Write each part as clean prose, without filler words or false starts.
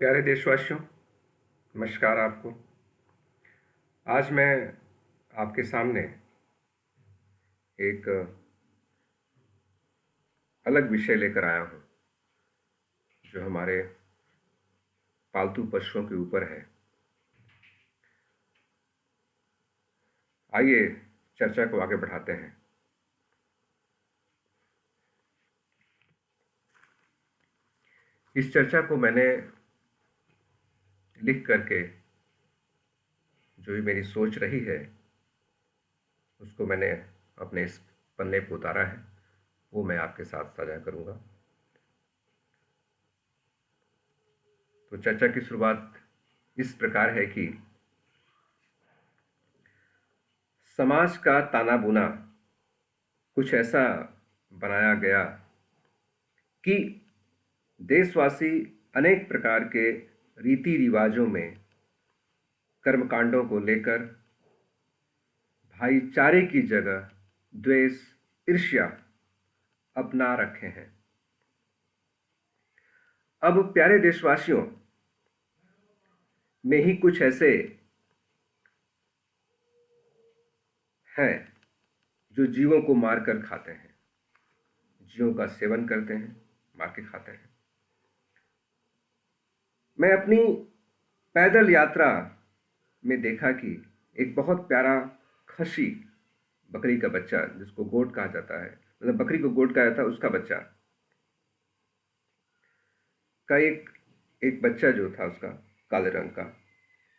प्यारे देशवासियों, नमस्कार आपको। आज मैं आपके सामने एक अलग विषय लेकर आया हूं जो हमारे पालतू पशुओं के ऊपर है। आइए चर्चा को आगे बढ़ाते हैं। इस चर्चा को मैंने लिख करके जो भी मेरी सोच रही है उसको मैंने अपने इस पन्ने पर उतारा है, वो मैं आपके साथ साझा करूंगा। तो चर्चा की शुरुआत इस प्रकार है कि समाज का ताना बुना कुछ ऐसा बनाया गया कि देशवासी अनेक प्रकार के रीति रिवाजों में कर्मकांडों को लेकर भाईचारे की जगह द्वेष, ईर्ष्या अपना रखे हैं। अब प्यारे देशवासियों, में ही कुछ ऐसे हैं जो जीवों को मारकर खाते हैं, जीवों का सेवन करते हैं, मार के खाते हैं। मैं अपनी पैदल यात्रा में देखा कि एक बहुत प्यारा खसी बकरी का बच्चा, जिसको गोट कहा जाता है, मतलब बकरी को गोट कहा जाता है, उसका बच्चा का एक बच्चा जो था उसका काले रंग का,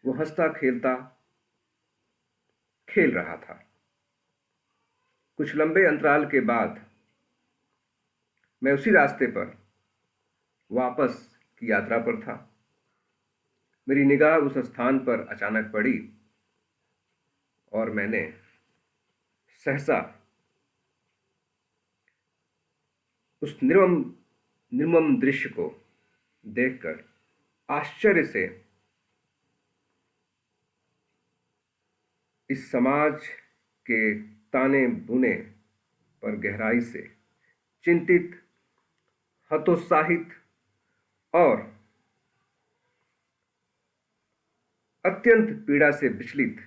वो हंसता खेलता खेल रहा था। कुछ लंबे अंतराल के बाद मैं उसी रास्ते पर वापस की यात्रा पर था। मेरी निगाह उस स्थान पर अचानक पड़ी और मैंने सहसा उस निर्मम दृश्य को देखकर आश्चर्य से इस समाज के ताने बुने पर गहराई से चिंतित, हतोत्साहित और अत्यंत पीड़ा से विचलित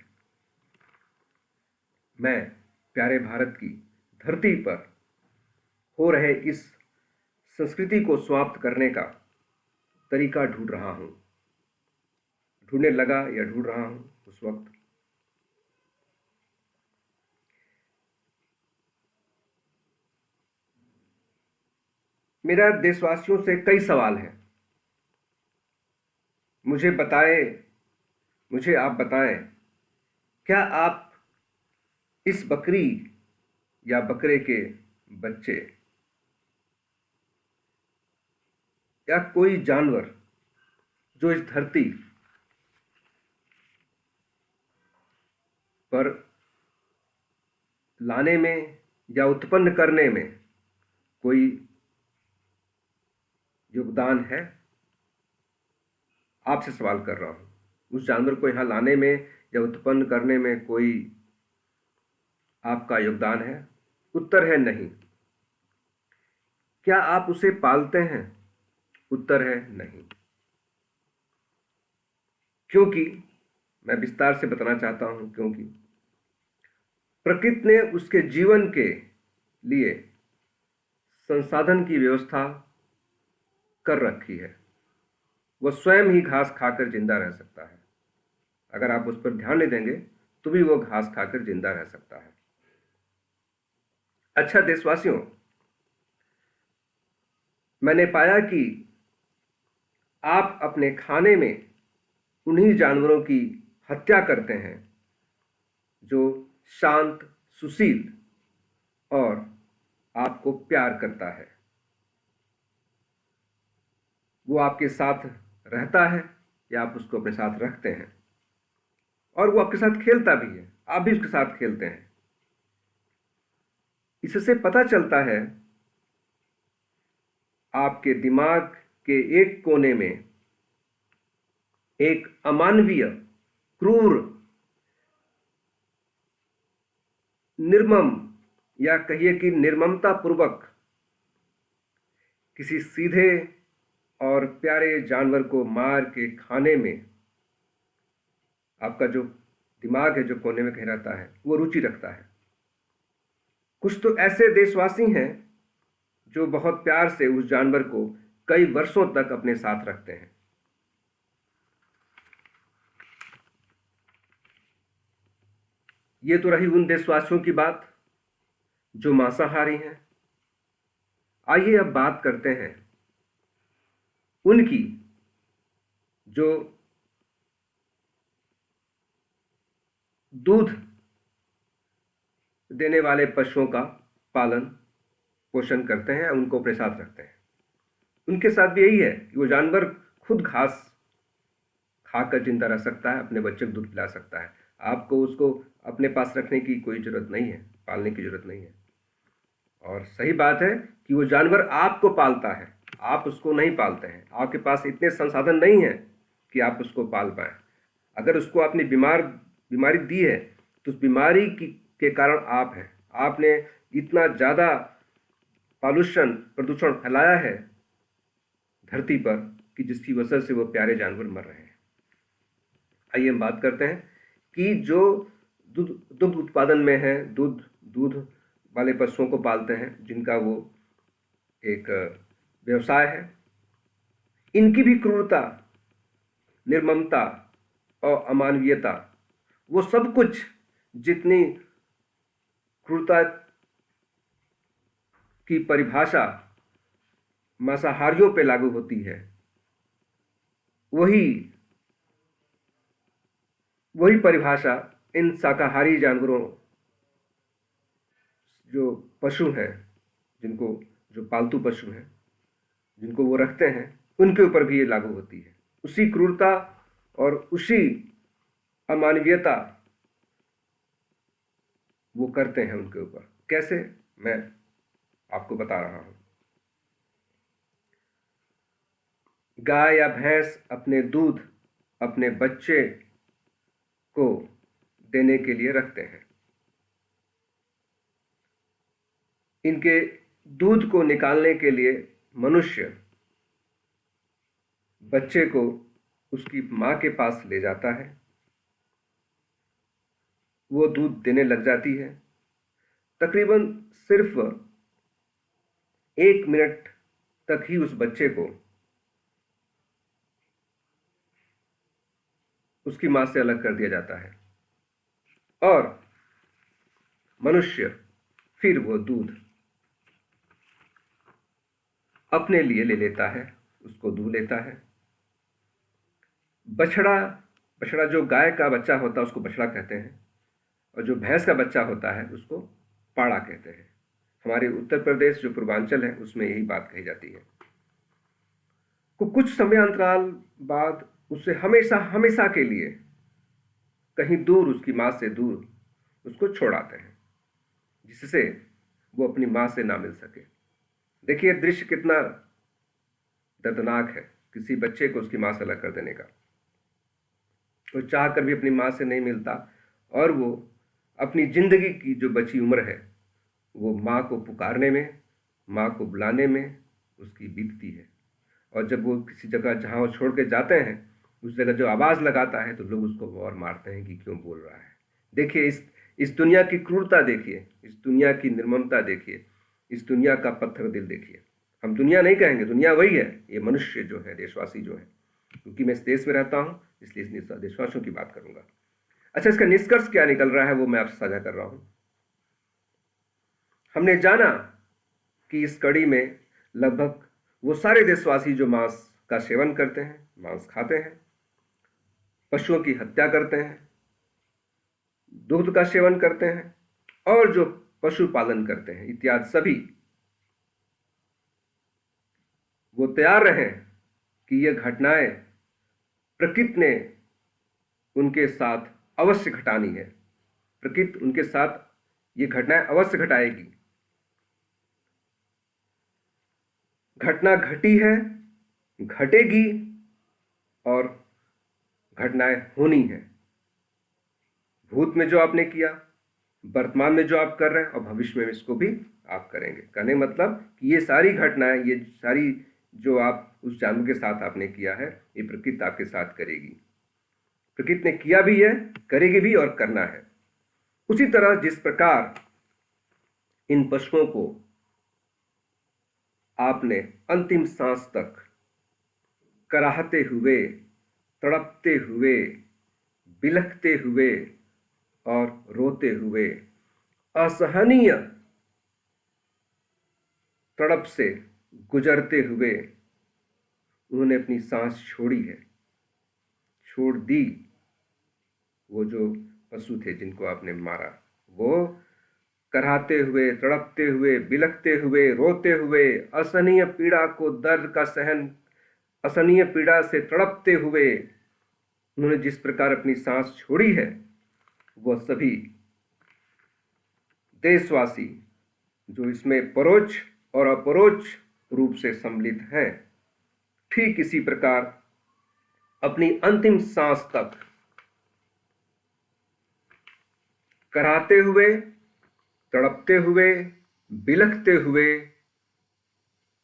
मैं प्यारे भारत की धरती पर हो रहे इस संस्कृति को समाप्त करने का तरीका ढूंढ रहा हूं, ढूंढने लगा या ढूंढ रहा हूं उस वक्त। मेरा देशवासियों से कई सवाल हैं। मुझे आप बताएं, क्या आप इस बकरी या बकरे के बच्चे या कोई जानवर जो इस धरती पर लाने में या उत्पन्न करने में कोई योगदान है? आपसे सवाल कर रहा हूं। उस जानवर को यहां लाने में या उत्पन्न करने में कोई आपका योगदान है? उत्तर है नहीं। क्या आप उसे पालते हैं? उत्तर है नहीं। क्योंकि मैं विस्तार से बताना चाहता हूं, क्योंकि प्रकृति ने उसके जीवन के लिए संसाधन की व्यवस्था कर रखी है। वह स्वयं ही घास खाकर जिंदा रह सकता है। अगर आप उस पर ध्यान नहीं देंगे तो भी वह घास खाकर जिंदा रह सकता है। अच्छा देशवासियों, मैंने पाया कि आप अपने खाने में उन्हीं जानवरों की हत्या करते हैं जो शांत, सुशील और आपको प्यार करता है। वो आपके साथ रहता है या आप उसको अपने साथ रखते हैं, और वो आपके साथ खेलता भी है, आप भी उसके साथ खेलते हैं। इससे पता चलता है आपके दिमाग के एक कोने में एक अमानवीय, क्रूर, निर्मम या कहिए कि निर्ममता पूर्वक किसी सीधे और प्यारे जानवर को मार के खाने में आपका जो दिमाग है, जो कोने में कह रहता है, वो रुचि रखता है। कुछ तो ऐसे देशवासी हैं जो बहुत प्यार से उस जानवर को कई वर्षों तक अपने साथ रखते हैं। ये तो रही उन देशवासियों की बात जो मांसाहारी हैं। आइए अब बात करते हैं उनकी जो दूध देने वाले पशुओं का पालन पोषण करते हैं, उनको अपने साथ रखते हैं। उनके साथ भी यही है कि वो जानवर खुद घास खाकर जिंदा रह सकता है, अपने बच्चे को दूध पिला सकता है। आपको उसको अपने पास रखने की कोई जरूरत नहीं है, पालने की जरूरत नहीं है। और सही बात है कि वो जानवर आपको पालता है, आप उसको नहीं पालते हैं। आपके पास इतने संसाधन नहीं है कि आप उसको पाल पाए। अगर उसको आपने बीमारी दी है तो उस बीमारी के कारण आप हैं। आपने इतना ज़्यादा प्रदूषण फैलाया है धरती पर कि जिसकी वजह से वो प्यारे जानवर मर रहे हैं। आइए हम बात करते हैं कि जो दुग्ध उत्पादन में है, दूध वाले पशुओं को पालते हैं, जिनका वो एक व्यवसाय है, इनकी भी क्रूरता, निर्ममता और अमानवीयता, वो सब कुछ जितनी क्रूरता की परिभाषा मांसाहारियों पे लागू होती है, वही परिभाषा इन शाकाहारी जानवरों, जो पशु हैं, जो पालतू पशु हैं, जिनको वो रखते हैं, उनके ऊपर भी ये लागू होती है। उसी क्रूरता और उसी अमानवीयता वो करते हैं उनके ऊपर। कैसे, मैं आपको बता रहा हूं। गाय या भैंस अपने दूध अपने बच्चे को देने के लिए रखते हैं। इनके दूध को निकालने के लिए मनुष्य बच्चे को उसकी मां के पास ले जाता है, वो दूध देने लग जाती है। तकरीबन सिर्फ 1 मिनट तक ही उस बच्चे को उसकी मां से अलग कर दिया जाता है और मनुष्य फिर वो दूध अपने लिए ले लेता है, उसको दूह लेता है। बछड़ा जो गाय का बच्चा होता है उसको बछड़ा कहते हैं, और जो भैंस का बच्चा होता है उसको पाड़ा कहते हैं। हमारे उत्तर प्रदेश जो पूर्वांचल है उसमें यही बात कही जाती है। कुछ समय अंतराल बाद उसे हमेशा के लिए कहीं दूर, उसकी मां से दूर उसको छोड़ाते हैं, जिससे वो अपनी मां से ना मिल सके। देखिए दृश्य कितना दर्दनाक है, किसी बच्चे को उसकी मां से अलग कर देने का। वो चाह कर भी अपनी मां से नहीं मिलता और वो अपनी जिंदगी की जो बची उम्र है वो मां को पुकारने में, मां को बुलाने में उसकी बीतती है। और जब वो किसी जगह जहां वो छोड़ के जाते हैं, उस जगह जो आवाज लगाता है तो लोग उसको और मारते हैं कि क्यों बोल रहा है। देखिए इस दुनिया की क्रूरता देखिए, इस दुनिया की निर्ममता देखिए, इस दुनिया का पत्थर दिल देखिए। हम दुनिया नहीं कहेंगे, दुनिया वही है, ये मनुष्य जो है, देशवासी जो है, क्योंकि मैं इस देश में रहता हूं इसलिए इस देशवासियों की बात करूंगा। अच्छा, इसका निष्कर्ष क्या निकल रहा है वो मैं आपसे साझा कर रहा हूं। हमने जाना कि इस कड़ी में लगभग वो सारे देशवासी जो मांस का सेवन करते हैं, मांस खाते हैं, पशुओं की हत्या करते हैं, दूध का सेवन करते हैं और जो पशुपालन करते हैं इत्यादि सभी, वो तैयार रहें कि ये घटनाएं प्रकृति ने उनके साथ अवश्य घटानी है। प्रकृति उनके साथ ये घटनाएं अवश्य घटाएगी। घटना घटी है, घटेगी और घटनाएं होनी है। भूत में जो आपने किया, वर्तमान में जो आप कर रहे हैं और भविष्य में इसको भी आप करेंगे। कहने मतलब कि ये सारी घटनाएं, ये सारी जो आप उस जानवर के साथ आपने किया है, ये प्रकृति आपके साथ करेगी। प्रकृति ने किया भी है, करेगी भी और करना है। उसी तरह जिस प्रकार इन पशुओं को आपने अंतिम सांस तक कराहते हुए, तड़पते हुए, बिलखते हुए और रोते हुए, असहनीय तड़प से गुजरते हुए उन्होंने अपनी सांस छोड़ी है, छोड़ दी। वो जो पशु थे जिनको आपने मारा, वो कराहते हुए, तड़पते हुए, बिलखते हुए, रोते हुए, असहनीय पीड़ा को, दर्द का सहन, असहनीय पीड़ा से तड़पते हुए उन्होंने जिस प्रकार अपनी सांस छोड़ी है, वह सभी देशवासी जो इसमें परोक्ष और अपरोक्ष रूप से सम्मिलित हैं, ठीक इसी प्रकार अपनी अंतिम सांस तक कराहते हुए, तड़पते हुए, बिलखते हुए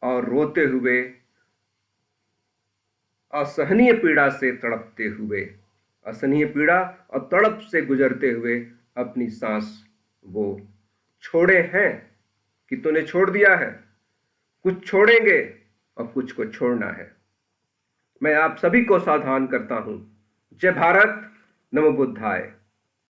और रोते हुए, असहनीय पीड़ा से तड़पते हुए, असहनीय पीड़ा और तड़प से गुजरते हुए अपनी सांस वो छोड़े हैं। कितनों ने छोड़ दिया है, कुछ छोड़ेंगे और कुछ को छोड़ना है। मैं आप सभी को सावधान करता हूं। जय भारत, नमो बुद्धाय।